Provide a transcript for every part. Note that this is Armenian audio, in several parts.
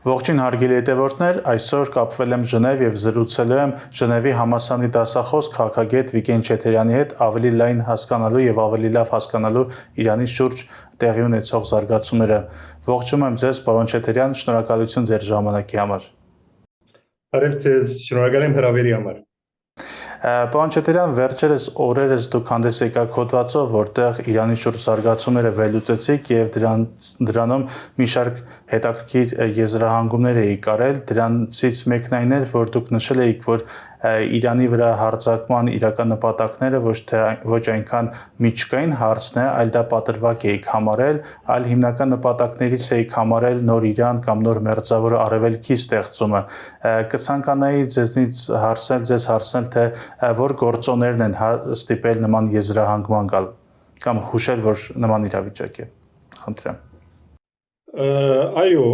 Ողջույն հարգելի հետևորդներ, այսօր կապվել եմ Ժնև եւ զրուցելու եմ Ժնևի համալսարանի դասախոս քաղաքագետ Վիգեն Չեթերյանի հետ ավելի լայն հասկանալու եւ ավելի լավ հասկանալու Իրանի շուրջ տեղի ունեցող զարգացումները։ Ողջունում եմ ձեզ, պարոն Չեթերյան, շնորհակալություն ձեր ժամանակի համար։ Բարև ձեզ, շնորհակալ եմ հրավերի համար։ Պարոն Չեթերյան, վերջերս օրերս դուք հանդես եկաք հոդվածով, որտեղ Իրանի շուրջ զարգացումները վերլուծեցիք եւ դրանում մի շարք հետաքրքիր եզրահանգումներ էիք արել, դրանցից մեկն այն էր, որ դուք նշել էիք, որ Իրանի վրա հարձակման իրական նպատակները ոչ այնքան միջուկային հարցն է, այլ դա պատրվակ էիք համարել, այլ հիմնական նպատակներից էիք համարել նոր Իրան կամ նոր մերձավոր արևելքի ստեղծումը։ Կցանկանայի ձեզնից հարցնել, թե որ գործոններն են ստիպել նման եզրահանգման գալ կամ հուշել, որ նման իրավիճակ է։ Խնդրեմ։ Այո,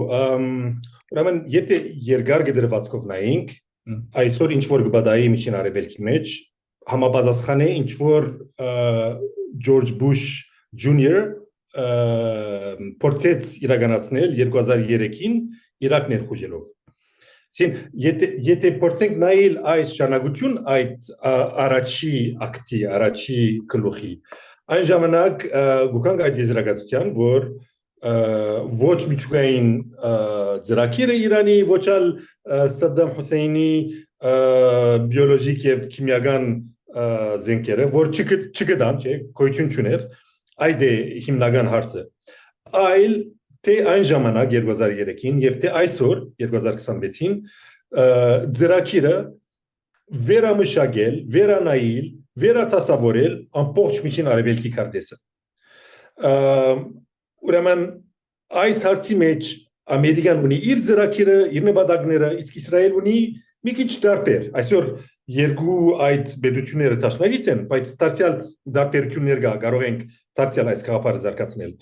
ուրեմն եթե երկար գդրվածքով նայենք, այսօր ինչ որ գբադայի միջին արևելքի մեջ համապատասխան է ինչ որ Ջորջ Բուշ Ջունիոր փորձեց իրականացնել 2003-ին Իրաք ներխուժելով։ Եթե փորձենք նայել այս շարունակություն այդ առաջի ակտի, առաջի գլուխի, այն ժամանակ գուքանք այդ եզրակացության, որ ոչ միջուկային ծրագիրը Իրանի, ոչ էլ Սադամ Հուսեյնի բիոլոգիկ եւ քիմիական զենքերը, որ չգտան, գոյություն չուներ, այդ է հիմնական հարցը։ Այլ թե այն ժամանակ 2003-ին եւ թե այսօր 2026-ին ծրագիրը վերամշակել, վերանայել, վերացասավորել ամբողջ միջին արևելքի քարտեզը։ Ուրեմն այս հարցի մեջ Ամերիկան ունի իր ծրագիրը, իր նպատակները, իսկ Իսրայել ունի մի քիչ տարբեր։ Այսօր երկու այդ պետությունները դաշնակից են, բայց դարձյալ տարբերություններ կա, կարող ենք դարձյալ այս գաղափարը զարգացնել։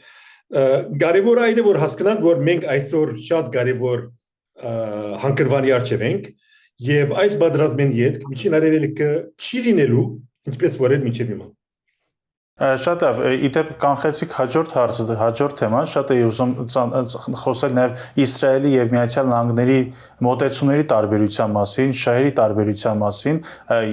Կարևորը այն է, որ հասկանանք, որ մենք այսօր շատ կարևոր հանգրվանի առջև ենք եւ այս պատրաստման յետք միջին արևելքը չի լինելու, ինչպես որ էր մինչեւ հիմա։ Շատ լավ, իդեպ կանխեցիք հաջորդ հարցը, հաջորդ թեման, շատ էի ուզում խոսել նաև Իսրայելի եւ Միացյալ Նահանգների մոտեցումների տարբերության մասին, շահերի տարբերության մասին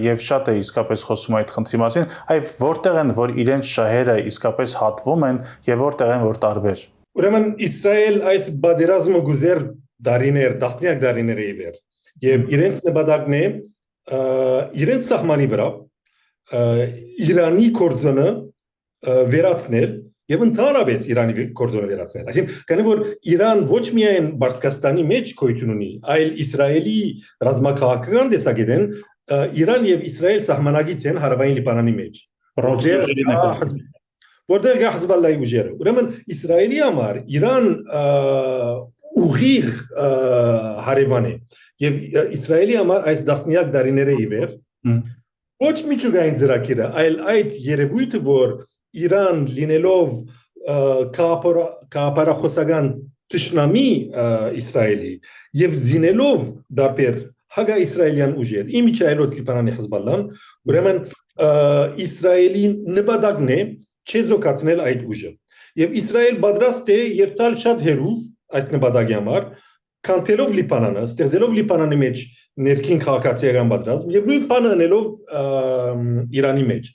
եւ շատ էի իսկապես խոսում այդ խնդրի մասին, այ որտեղ են, որ իրենց շահերը իսկապես հատվում են եւ որտեղ են, որ տարբեր։ Ուրեմն Իսրայել այս բادرազմը գուզեր դարիներ, տասնյակ դարիներ է իվեր եւ իրենց նպատակն է իրենց սահմանի վրա Իրանի կորձոնը վերացնել եւ ընդհանրապես Իրանի կորձոնը վերացնել։ Այսինքն, քանի որ Իրան ոչ միայն Բարսկաստանի մեջ գոյություն ունի, այլ Իսրայելի ռազմաքաղաքական տեսակետեն Իրան եւ Իսրայել սահմանագից են հարավային Լիբանանի մեջ։ Որտեղ կա Հեզբոլլահի ուժերը։ Ուրեմն Իսրայելի համար Իրան ուղիղ հարևան է եւ Իսրայելի համար այս դասնյակ դարիներ է իվեր ոչ միջուկային ծրագիրը, այլ այդ երևույթը, որ Իրան լինելով կապարախոսական թշնամի Իսրայելի եւ զինելով դարբեր հագա-իսրայելյան ուժեր, իմիջայլոց Լիբանանի Հեզբոլլահն, ուրեմն Իսրայելի նպատակն է չեզոքացնել այդ ուժը։ Եվ Իսրայել պատրաստ է երթալ շատ հեռու այս նպատակի համար, կանթելով Լիբանանը, ստեղծելով Լիբանանի մեջ ներքին քաղաքացիական պատրաստ եւ նույն բանը անելով Իրանի մեջ։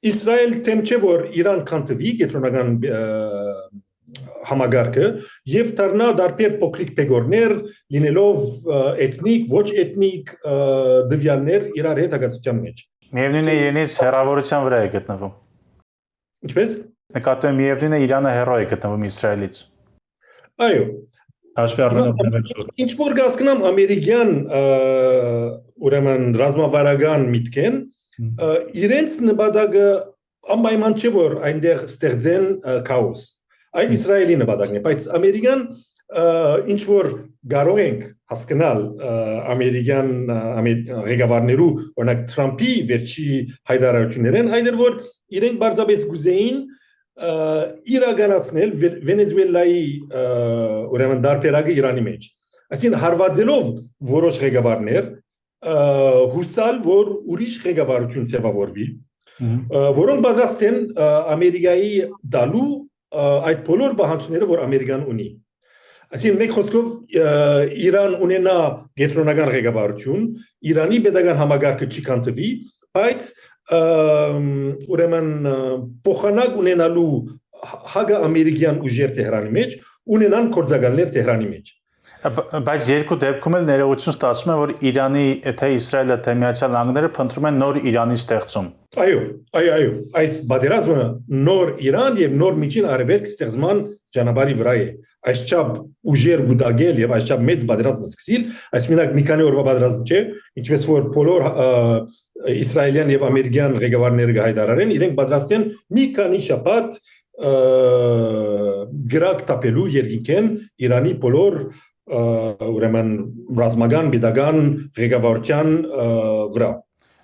Իսրայել թեմ չէ որ Իրան կանթվի կենտրոնական համագարկը եւ դառնա դարբեր փոքրիկ պեգորներ լինելով էթնիկ, ոչ էթնիկ դվյալներ իրար հետ հագացության մեջ։ Միևնույն է իրենից հեռավորության վրա է գտնվում։ Ինչպես։ Նկատում եմ միևնույն է Իրանը հեռու է գտնվում Իսրայելից։ Այո։ Հաշվի առնելով ինչ որ հասկանամ ամերիկյան ուրեմն ռազմավարական միտքեն իրենց նպատակը անպայման չէ որ այնտեղ ստեղծեն քաոս այդ Իսրայելի նպատակն է բայց ամերիկան ինչ որ կարող ենք հասկանալ ամերիկյան ղեկավարներու օրինակ Թրամփի վերջի հայտարարություններն այդեր որ իրենք բարձրապես գուզեին իրականացնել Վենեսուելայի ուրեմն դարբերակը Իրանի մեջ այսինքն հարվածելով որոշ ղեկավարներ հուսալ որ ուրիշ ղեկավարություն ձևավորվի որոնք պատրաստ են Ամերիկայի դալու այդ բոլոր պահանջները որ Ամերիկան ունի Այսինքն մեկ խոսքով Իրան ունենա գետրոնական ղեկավարություն, Իրանի pedagogan համագարկը չի կանտվի, բայց ուրեմն փոխանակ ունենալու հագա ամերիկյան ուժեր Տեհրանի մեջ ունենան կորձակալներ Տեհրանի մեջ Բայց երկու դեպքում էլ ներողություն ստացվում է որ Իրանի թե Իսրայելը թե Միացյալ Նահանգները փնտրում են նոր Իրանի ստեղծում Այո, այս բادرազմը նոր Իրան եւ նոր միջին արևելք ստեղծման ճանապարհի վրա է այսչափ ուժեր գուտագել եւ այսչափ մեծ բادرազմ սկսել այս մենակ մի քանի օրվա բادرազմ չէ ինչպես որ բոլոր իսրայելյան եւ ամերիկյան ղեկավարները հայտարարեն իրենք պատրաստ են մի քանի շաբաթ գրակ տապելու երկինքեն Իրանի բոլոր ուրեմն ռազմական pedagogan ղեկավարության վրա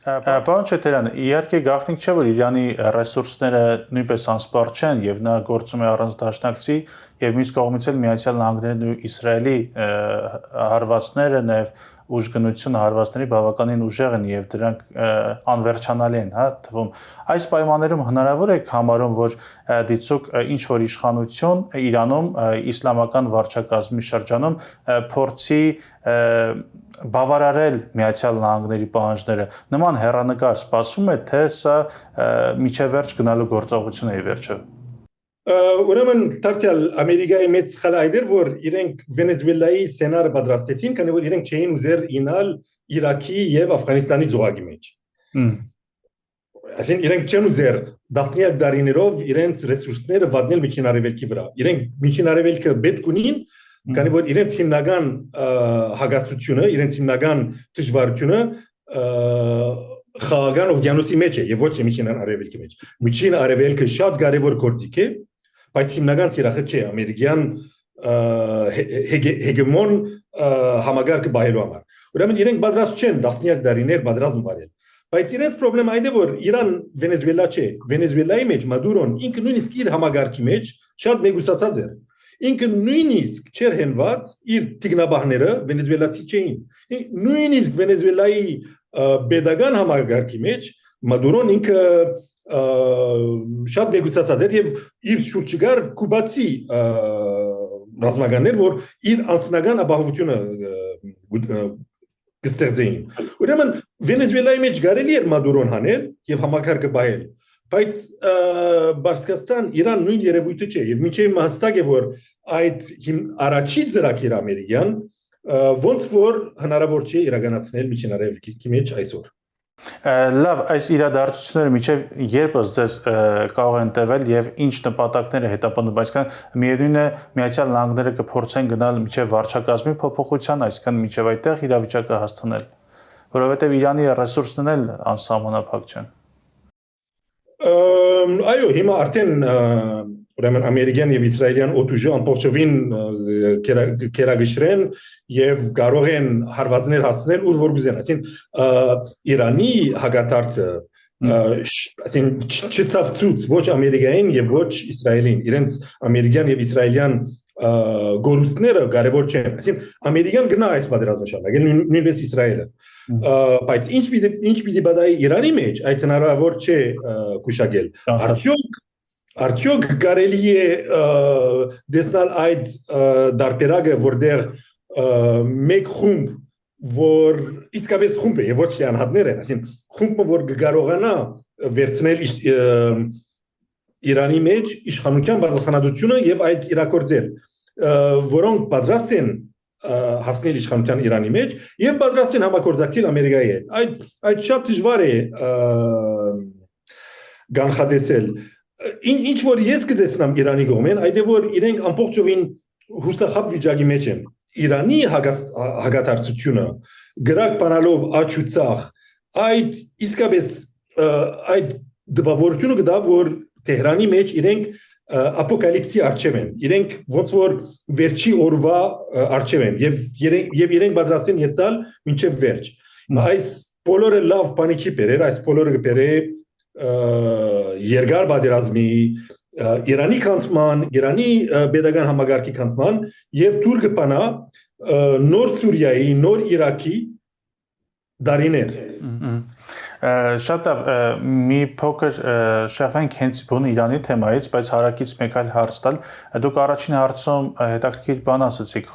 Պարոն Չեթերյան, իհարկե գաղտնիք չէ որ Իրանի ռեսուրսները նույնպես անսպառ չեն եւ նա գործում է առանց դաշնակցի եւ մյուս կողմից էլ Միացյալ Նահանգներն ու Իսրայելի հարվածները նաեւ ուժգնությունը հարվածների բավականին ուժեղ են եւ դրանք անվերջանալի են, հա, թվում։ Այս պայմաններում հնարավոր է համարում, որ դիցուկ ինչ որ իշխանություն Իրանում իսլամական վարչակազմի շրջանում փորձի բավարարել Միացյալ Նահանգների պահանջները։ Նման հեռանկար սպասվում է, թե սա միջևերջ գնալու գործողություն է ի վերջո։ Ուրեմն դարձյալ Ամերիկայի մեծ խլայդեր որ իրենք Վենեսուելայի սենարը պատրաստեցին, քանի որ իրենք չէին ուզեր ինալ Իրաքի եւ Աֆղանիստանի զոհակի մեջ։ Այսինքն իրենք չեն ուզեր դասնյակ դարիներով իրենց ռեսուրսները վատնել Միջին Արևելքի վրա։ Իրենք Միջին Արևելքը պետք ունին, քանի որ իրենց հիմնական հագաստությունը, իրենց հիմնական դժվարությունը խաղաղան օվկիանոսի մեջ է եւ ոչ Միջին Արևելքի մեջ։ Միջին Արևելքը շատ կարեւոր գործիք է, բայց հիմնական ծիրախը չէ ամերիկյան հեգեմոն համագարկը բայելու համար։ Ուրեմն իրենք պատրաստ չեն դասնյակ դարիներ պատրաստ վարել։ Բայց իրենց խնդրեմը այդ է որ Իրան Վենեսուելա չէ, Վենեսուելայի մեջ Մադուրոն ինքը նույնիսկ իր համագարկի մեջ շատ մեգուսացած էր։ Ինքը նույնիսկ չէր հենված իր տիգնաբահները վենեսուելացի չէին։ Նույնիսկ Վենեսուելայի pedagogan համագարկի մեջ Մադուրոն ինքը շատ մեգուսացած էր եւ իր շուրջգար կուբացի ռազմականներ որ իր անձնական ապահովությունը կստեղծեին։ Ուրեմն Վենեսուելայի մեջ կարելի էր Մադուրոն հանել եւ համագարկը բայել, բայց Բարսկաստան Իրան նույն երևույթը չէ եւ միջև հստակ է որ այդ առաջի ծրագիր ամերիկյան ոնց որ հնարավոր չէ իրականացնել Միջին Արևելքի մեջ այսօր։ Լավ, այս իրադարձությունները միջև երբ ձեզ կարող են տևել եւ ինչ նպատակներ է հետապնդում, այսինքն միևնույն է Միացյալ Նահանգները կփորձեն գնալ միջև վարչակազմի փոփոխության, այսինքն միջև այդտեղ իրավիճակը հասցնել, որովհետեւ Իրանի ռեսուրսներն էլ անսահմանափակ չեն։ Այո, հիմա արդեն ուրեմն ամերիկյան եւ իսրայելյան օդուժը ամբողջովին կերակշռեն եւ կարող են հարվածներ հասցնել ուր որ գուզեն, այսինքն Իրանի հագատարցը այսինքն չծավծուց ոչ ամերիկային եւ ոչ իսրայելին, իրենց ամերիկյան եւ իսրայելյան գորուստները կարևոր չեն, այսինքն ամերիկան գնա այս պատերազմը շարունակել, նույնպես Իսրայելը, բայց ինչ պիտի բադայի Իրանի մեջ այդ հնարավոր չէ գուշակել։ Արդյոք կարելի է դեսնալ այդ դարբերակը որտեղ մեկ խումբ որ իսկապես խումբ է եւ ոչ թե անհատներ են, այսինքն խումբը որ կարողանա վերցնել Իրանի մեջ իշխանության պատասխանատվությունը եւ այդ իրակորձել, որոնք պատրաստ են հասնել իշխանության Իրանի մեջ եւ պատրաստ են համագործակցել Ամերիկայի հետ։ Այդ շատ դժվար է կանխատեսել։ Ինչ որ ես կտեսնամ Իրանի կողմեն, այդ է որ իրենք ամբողջովին հուսախաբ վիճակի մեջ են։ Իրանի հագատարցությունը գրակ բանալով աչուցախ այդ իսկապես այդ դպավորությունը կդա որ Տեհրանի մեջ իրենք ապոկալիպսի արչև են, իրենք ոնց որ վերջի օրվա արչև են եւ իրենք պատրաստ են երթալ մինչեւ վերջ։ Այս բոլորը լավ բանիքի բերեր, այս բոլորը կբերե երկար պատերազմի Իրանի կանցման, Իրանի pedagogan համագարկի կանցման եւ դուր կպանա նոր Սուրիայի, նոր Իրաքի դարիներ։ Շատ լավ, մի փոքր շեղվենք հենց բուն Իրանի թեմայից, բայց հարակից մեկ այլ հարց տալ։ Դուք առաջին հարցում հետաքրքիր բան ասացիք,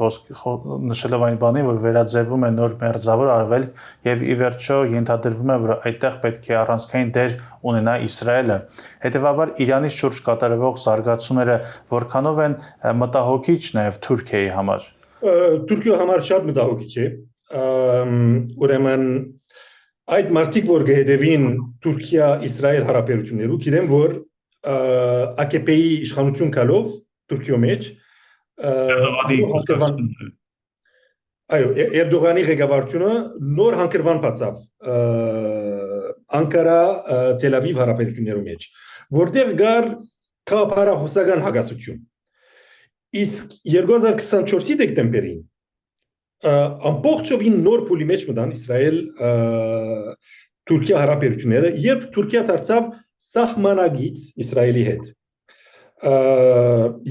նշելով այն բանի, որ վերաձևվում է նոր մերձավոր արևելք եւ ի վերջո ենթադրվում է, որ այդտեղ պետք է առանցքային դեր ունենա Իսրայելը։ Հետևաբար Իրանից շուրջ կատարվող զարգացումները որքանով են մտահոգիչ նաեւ Թուրքիայի համար։ Թուրքիայի համար շատ մտահոգիչ է։ Ուրեմն այդ մարդիկ որ գեհդեվին Թուրքիա-Իսրայել հարաբերություններու գիտեմ որ AKP-ի իշխանություն կալով Թուրքիո մեջ Էրդողանի ղեկավարությունը նոր հանգրվան բացավ Անկարա Թել Ավիվ հարաբերություններու մեջ որտեղ գար քաղաքահոսական հագասություն իսկ 2024-ի դեկտեմբերին ամբողջովին նոր փուլի մեջ մտան Իսրայել Թուրքիա հարաբերությունները երբ Թուրքիա դարձավ սահմանագից Իսրայելի հետ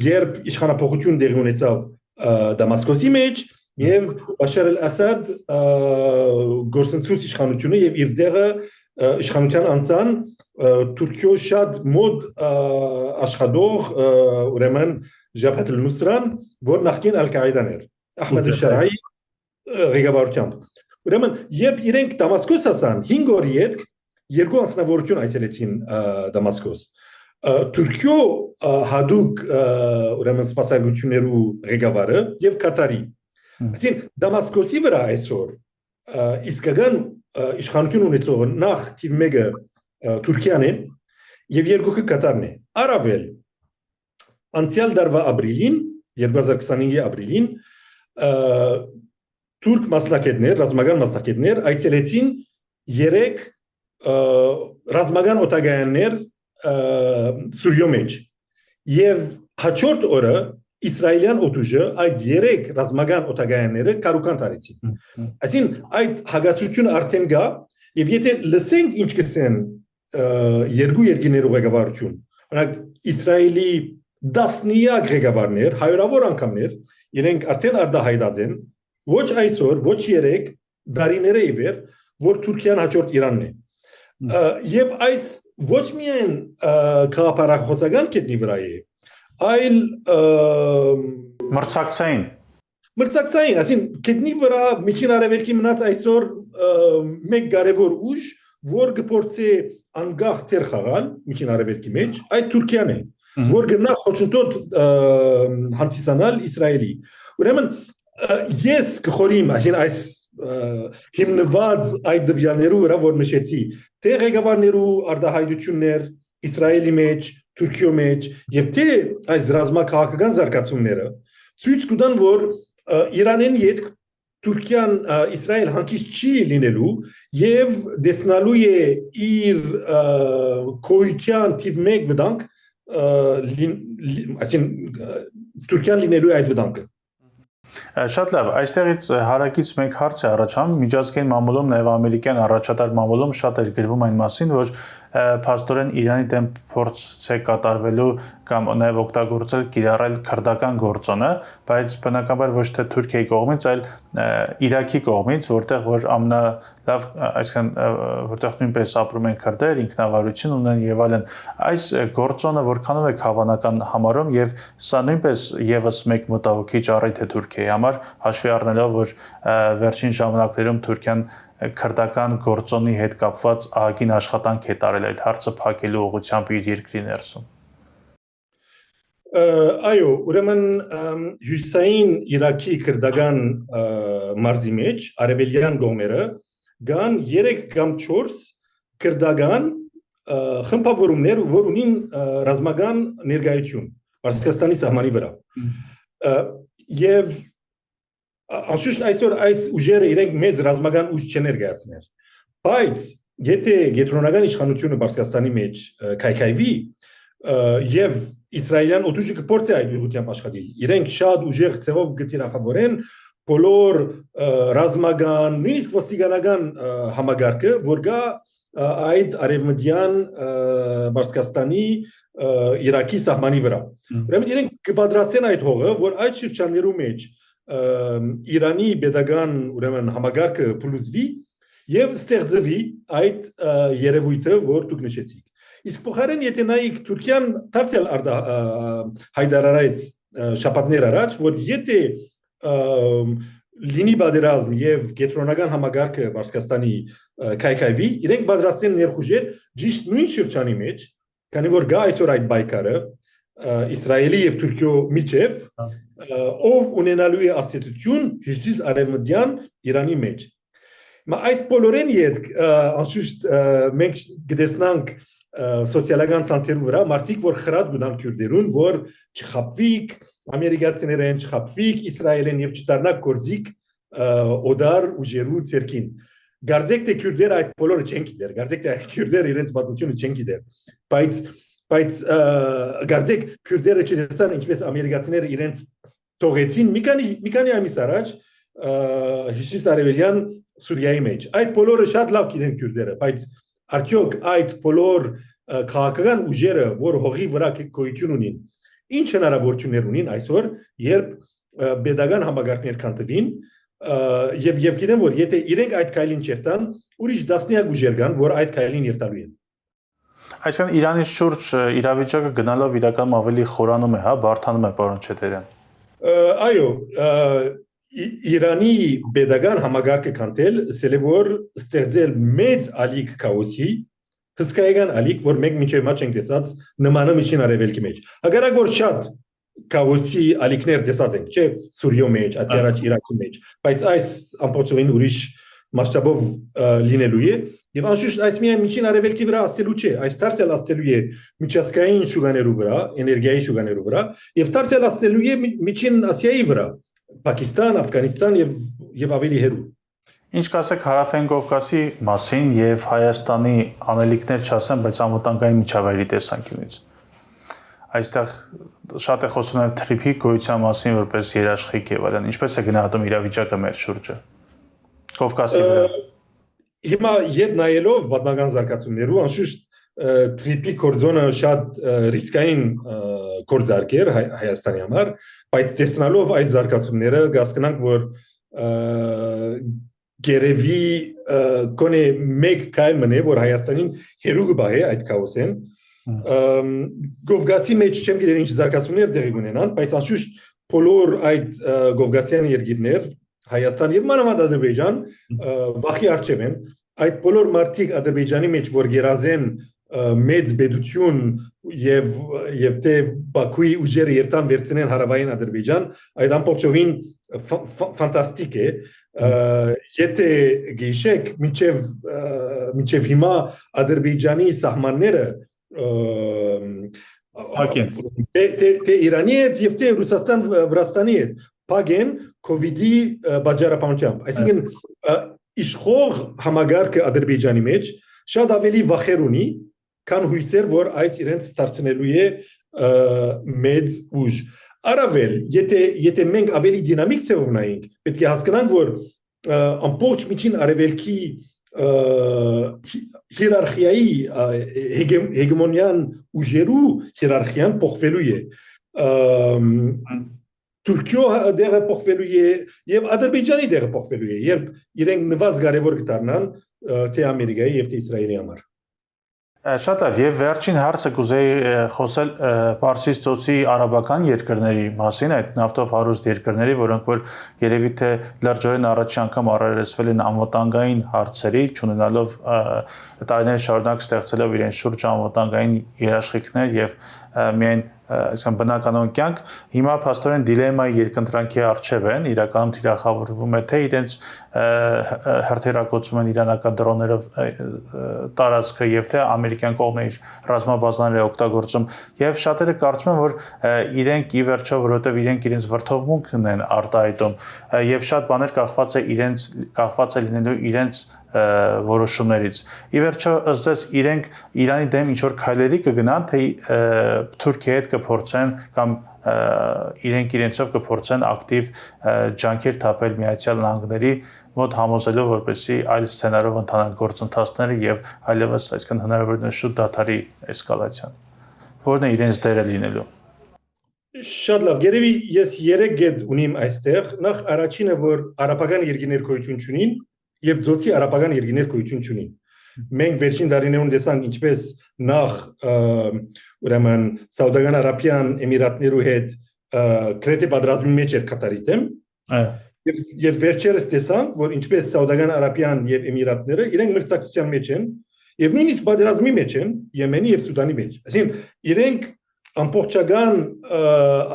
երբ իշխանապողություն դեղի ունեցավ Դամասկոսի մեջ եւ Բաշար al-Ասադ գործընծուց իշխանությունը եւ իր դեղը իշխանության անցան Թուրքիո շատ մոտ աշխատող ուրեմն Ջաբհաթ al-Նուսրան որ նախկին Ալ-Կաիդան էր Ահմեդ al-Շարայի ղեկավարությամբ ուրեմն երբ իրենք Դամասկոս ասան 5 օրի հետ երկու անձնավորություն այցելեցին Դամասկոս Թուրքիո հadouk ուրեմն սպասարկություններու ղեկավարը եւ Կատարի այսին Դամասկոսի վրա այսօր իսկական իշխանություն ունեցող նախ թիվ 1-ը Թուրքիան է եւ երկուքը Կատարն է առավել անցյալ դարվա ապրիլին 2025-ի ապրիլին Թուրք մասնակիցներ, ռազմական մասնակիցներ այցելեցին 3 ռազմական օտագայաններ Սուրիո մեջ եւ հաջորդ օրը իսրայելյան օդուժը այդ 3 ռազմական օտագայանները կարուկան տարեցին այսին այդ հագասությունը արդեն գա եւ եթե լսենք ինչ կսեն երկու երկիներու ղեկավարություն օրինակ Իսրայելի դասնիակ ղեկավարներ հարյուրավոր անգամներ իրենք արդեն արտահայտած են ոչ այսօր, ոչ երեք դարիներ ի վեր, որ Թուրքիան հաջորդ Իրանն է։ Եվ այս ոչ միայն քաղաքապարախոսական կետնի վրա է, այլ մրցակցային, ասին կետնի վրա միջին արևելքի մնաց այսօր մեկ կարևոր ուժ, որ կփորձի անգախ թեր խաղալ միջին արևելքի մեջ, այդ Թուրքիան է, որ գնա խոչընդոտ հանդիսանալ Իսրայելի։ Ուրեմն ես կխորիմ այսին այս հիմնված այդ դվյաններու վրա որ նշեցի թե ղեկավարներու արտահայտություններ Իսրայելի մեջ, Թուրքիո մեջ եւ թե այս ռազմաքաղաքական զարգացումները ցույց կտան որ Իրանեն յետ Թուրքիան Իսրայել հանգիստ չի լինելու եւ դեսնալու է իր կոյության թիվ 1 վտանգ այսին Թուրքիան լինելու է այդ վտանգը Շատ լավ, այստեղից հարակից մեկ հարց է առաջանում միջազգային մամուլում նաև ամերիկյան առաջատար մամուլում շատ էր գրվում այն մասին, որ փաստորեն Իրանի դեմ փորձ է կատարվելու կամ նաև օգտագործել կիրառել քրդական գործոնը, բայց բնականաբար ոչ թե Թուրքիայի կողմից, այլ Իրաքի կողմից, որտեղ որ ամենալավ, այսինքն որտեղ նույնպես ապրում են քրդեր, ինքնավարություն ունեն եւ այլն, այս գործոնը որքանով է հավանական համարում եւ սա նույնպես եւս մեկ մտահոգիչ առիթ է Թուրքիայի համար, հաշվի առնելով, որ վերջին ժամանակներում Թուրքիան քրդական գործոնի հետ կապված ահագին աշխատանք է տարել այդ հարցը փակելու ուղղությամբ իր երկրի ներսում։ Այո, ուրեմն հյուսային Իրաքի քրդական մարզի մեջ արևելյան կողմերը կան 3 կամ 4 քրդական խմբավորումներ, որ ունին ռազմական ներկայություն Պարսկաստանի սահմանի վրա։ Եվ Անշուշտ այսօր այս ուժերը իրենք մեծ ռազմական ուժ չեն ներկայացնել, բայց եթե գետրոնական իշխանությունը Պարսկաստանի մեջ քայքայվի եւ իսրայելյան օդուժը կփորձի այդ ուղղությամբ աշխատել, իրենք շատ ուժեղ ցեղով գտիրախավորեն բոլոր ռազմական, նույնիսկ ոստիկանական համագարկը, որ գա այդ արևմտյան Պարսկաստանի Իրաքի սահմանի վրա։ Ուրեմն իրենք կպատրաստեն այդ հողը, որ այդ շրջաններու մեջ Իրանի pedagogan ուրեմն համագարկը փլուզվի եւ ստեղծվի այդ երևույթը, որ դուք նշեցիք։ Իսկ փոխարեն եթե նայեք Թուրքիան դարձյալ հայտարարեց շաբաթներ առաջ, որ եթե լինի բادرազմ եւ կենտրոնական համագարկը Պարսկաստանի քայքայվի, իրենք պատրաստ են ներխուժել ճիշտ նույն շրջանի մեջ, քանի որ գա այսօր այդ բայկարը Իսրայելի եւ Թուրքիո միջև, ով ունենալու է ասոցիացիոն հյուսիս արևմտյան Իրանի մեջ։ Մա այս բոլորեն իդ անշուշտ մենք գտեսնանք սոցիալական ցանցերու վրա մարդիկ որ խրատ գտան քյուրդերուն որ չխապվիկ ամերիկացիներեն չխապվիկ իսրայելեն եւ չդառնաք գործիկ օդար ուժերու ցերքին գարձեք թե քյուրդերը այդ բոլորը չեն գիտեր գարձեք թե քյուրդերը իրենց պատմությունը չեն գիտեր բայց գարձեք քյուրդերը չտեսան ինչպես ամերիկացիները իրենց թողեցին մի քանի ամիս առաջ հյուսիս արևելյան Սուրիայի մեջ այդ բոլորը շատ լավ գիտեն քյուրդերը բայց արդյոք այդ բոլոր քաղաքական ուժերը, որ հողի վրա գոյություն ունին, ինչ հնարավորություններ ունին այսօր, երբ pedagogan համագարկներ կանտվին, եւ գիտեմ, որ եթե իրենք այդ քայլին չերտան, ուրիշ դասնյակ ուժեր կան, որ այդ քայլին երտալու են։ Այսինքն Իրանի շուրջ իրավիճակը գնալով իրականում ավելի խորանում է, հա, բարդանում է, պարոն Չետերյան։ Այո, Իրանի pedagogan համագարկը կանտել, ասել է որ ստեղծել մեծ ալիք քաոսի, հսկայական ալիք, որ մենք մինչև մաչ ենք տեսած նմանը միջին արևելքի մեջ։ Հակառակ որ շատ քաոսի ալիքներ տեսած ենք, չէ, Սուրիո մեջ, այդերաջ Իրաքի մեջ, բայց այս ամբողջովին ուրիշ մասշտաբով լինելու է, եւ անշուշտ այս միայն միջին արևելքի վրա ասելու չէ, այս դարձյալ ասելու է միջազգային շուկաներու վրա, էներգիայի շուկաներու վրա, եւ դարձյալ ասելու է միջին Ասիայի վրա, Պակիստան, Աֆղանստան եւ ավելի հեռու։ Ինչ կասեք Հարավային Կովկասի մասին եւ Հայաստանի անելիքներ չասեմ, բայց անվտանգային միջավայրի տեսանկյունից։ Այստեղ շատ է խոսում նաեւ թրիփի գոյության մասին որպես երաշխիք եւ այլն։ Ինչպես է գնահատում իրավիճակը մեր շուրջը։ Կովկասի վրա։ Հիմա յետ նայելով պատմական զարգացումներու անշուշտ թրիփի կորձոնը շատ ռիսկային կորձարկ էր Հայաստանի համար, բայց տեսնալով այս զարգացումները կհասկանանք, որ գերեվի կոնե մեկ կայլ մնե, որ Հայաստանին հերու կբահե այդ քաոսեն, Կովկասի մեջ չեմ գիտեր ինչ զարգացումներ տեղի ունենան, բայց անշուշտ բոլոր այդ կովկասյան երկիրներ, Հայաստան եւ մանավանդ Ադրբեջան վախի առջև են, այդ բոլոր մարդիկ Ադրբեջանի մեջ, որ գերազեն մեծ բեդություն եւ թե Բաքուի ուժերը երտան վերցնեն հարավային Ադրբեջան, այդ ամբողջովին ֆանտաստիկ է, եթե գիշեք մինչև հիմա Ադրբեջանի սահմանները թե Իրանի հետ եւ թե Ռուսաստան Վրաստանի հետ փակեն COVID-ի բաժարապանությամբ, այսինքն իշխող համագարկը Ադրբեջանի մեջ շատ ավելի վախեր ունի, քան հույսեր, որ այս իրենց դարձնելու է մեծ ուժ։ Առավել, եթե մենք ավելի դինամիկ ձևով նայենք, պետք է հասկանանք, որ ամբողջ միջին արևելքի հիերարխիայի հեգեմոնիան ուժերու հիերարխիան փոխվելու է։ Թուրքիո դերը փոխվելու է եւ Ադրբեջանի դերը փոխվելու է, երբ իրենք նվազ կարևոր կդառնան թե Ամերիկայի եւ թե Իսրայելի համար։ Շատ լավ, եւ վերջին հարցը կուզեի խոսել Պարսից ծոցի արաբական երկրների մասին, այդ նավթով հարուստ երկրների, որոնք որ երևի թե լրջորեն առաջի անգամ առերեսվել են անվտանգային հարցերի, չունենալով տարիներ շարունակ ստեղծելով իրենց շուրջ անվտանգային երաշխիքներ եւ միայն այսինքն բնականon կյանք, հիմա փաստորեն դիլեմայի երկընտրանքի առջև են, իրականում թիրախավորվում է թե իրենց հրթիռակոծում են իրանական դրոններով տարածքը եւ թե ամերիկյան կողմը իր ռազմաբազաները օգտագործում եւ շատերը կարծում են, որ իրենք ի վերջո, որովհետեւ իրենք իրենց վրթովմունքն են արտահայտում եւ շատ բաներ կախված է լինելու իրենց որոշումներից։ Ի վերջո ըստ ձեզ իրենք Իրանի դեմ ինչ որ քայլերի կգնան, թե Թուրքիայի հետ կփորձեն կամ իրենք իրենցով կփորձեն ակտիվ ջանքեր թափել Միացյալ Նահանգների մոտ համոզելով, որպեսզի այլ սցենարով ընթանան գործընթացները եւ այլևս այսքան հնարավորինս շուտ դադարի էսկալացիան։ Որն է իրենց դերը լինելու։ Շատ լավ, երևի ես 3 գետ ունիմ այստեղ, նախ առաջինը որ արաբական երկրներ գոյություն ունին, եւ ծոցի արաբական երկիներ գոյություն չունին։ Մենք վերջին տարիներուն տեսանք ինչպես նախ ուրեմն Սաուդական Արաբիան Էմիրատներու հետ կրետի պատրաստի մեջ էր Կատարի դեմ եւ վերջերս տեսանք որ ինչպես Սաուդական Արաբիան եւ Էմիրատները իրենք մրցակցության մեջ են եւ նույնիսկ պատրաստի մեջ են Եմենի եւ Սուդանի մեջ այսինքն իրենք ամբողջական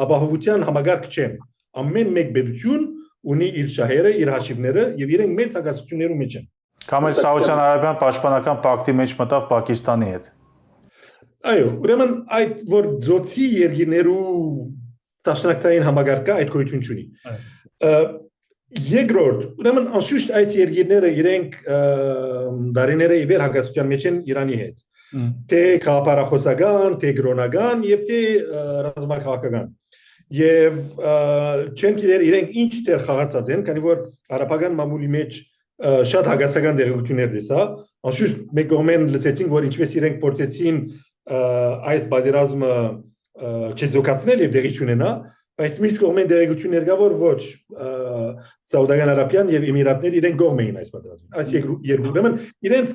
ապահովության համագարկ չեն ամեն մեկ պետություն ունի իր շահերը իր հաշիվները եւ իրենք մեծ հակասություններու մեջ են Կամ էլ Սաուդյան Արաբիան պաշտպանական պակտի մեջ մտավ Պակիստանի հետ Այո ուրեմն այդ որ ծոցի երկիներու տաշնակցային համագարկը այդ գոյություն չունի Երկրորդ, ուրեմն անշուշտ այս երկիրները իրենք դարիները իվեր հակասության մեջ են Իրանի հետ թե քաղաքապարախոսական, թե գրոնական եւ թե ռազմաքաղաքական եւ չեմ գիտեր իրենք ինչ դեր խաղացած են, քանի որ արաբական մամուլի մեջ շատ հակասական դերակցություններ դեսա, անշուշտ մեկ կողմեն լսեցինք, որ ինչպես իրենք փորձեցին այս պատերազմը չեզոքացնել եւ դերի չունենա Բայց մյուս կողմեն դերակցություններ կա որ ոչ Սաուդական Արաբիան եւ Էմիրատները իրենք կողմ էին այս պատերազմին։ Այս երկու ուրեմն իրենց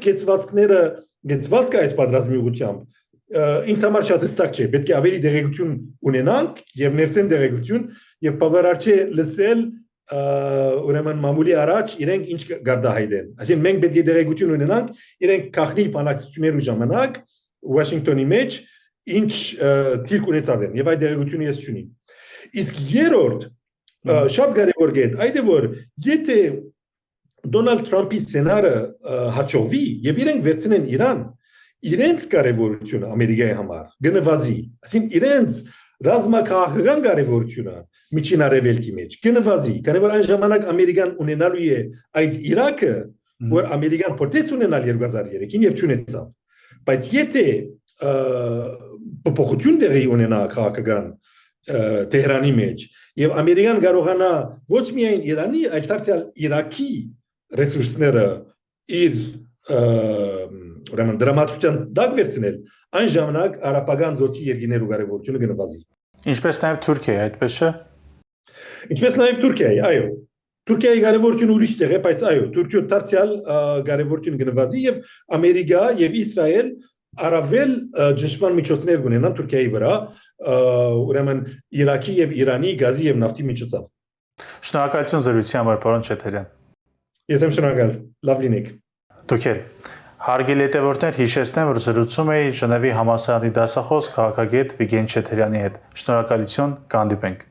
գեցվածքը այս պատերազմի ուղղությամբ ինձ համար շատ հստակ չէ։ Պետք է ավելի դերակցություն ունենանք եւ ներսեն դերակցություն եւ բավարար չէ լսել ուրեմն մամուլի առաջ իրենք ինչ գարդահայտեն։ Այսինքն մենք պետք է դերակցություն ունենանք իրենք քաղաքնի բանակցություններու ժամանակ Վաշինգտոնի մեջ ինչ թիրք ունեցած են եւ այդ դերակցությունը ես չունիմ։ Իսկ երրորդ շատ կարևոր կետ այդ է որ եթե Դոնալդ Թրամփի սցենարը հաջողվի եւ իրենք վերցնեն Իրան իրենց կարևորությունը Ամերիկայի համար գնվազի այսինքն իրենց ռազմաքաղաքական կարևորությունը միջին արևելքի մեջ գնվազի քանի որ այն ժամանակ Ամերիկան ունենալու է այդ Իրաքը որ Ամերիկան փորձեց ունենալ 2003-ին եւ չունեցավ բայց եթե փոփոխություն տեղի ունենա քաղաքական Թեհրանի մեջ եւ Ամերիկան կարողանա ոչ միայն Իրանի, այլ դարձյալ Իրաքի ռեսուրսները իր ուրեմն դրամատուրգիան դակ վերցնել, այն ժամանակ արաբական զոցի երկիներու կարևորությունը կնվազի։ Ինչպես նաեւ Թուրքիայի, այդպես չէ։ Ինչպես նաեւ Թուրքիայի, այո։ Թուրքիայի կարևորությունը ուրիշ տեղ է, բայց այո, Թուրքիա դարձյալ կարևորությունը կնվազի եւ Ամերիկա եւ Իսրայել Արավել ճնշման միջոցներ ունենան Թուրքիայի վրա, ուրեմն Իրաքի եւ Իրանի գազի եւ նավթի միջոցով։ Շնորհակալություն զրույցի համար, պարոն Չեթերյան։ Ես եմ շնորհակալ։ Լավ լինեք։ Դուք էլ հարգելի հետևորդներ, հիշեցնեմ, որ զրուցում էի Ժնևի համալսարանի դասախոս քաղաքագետ Վիգեն Չեթերյանի հետ։ Շնորհակալություն, կհանդիպենք։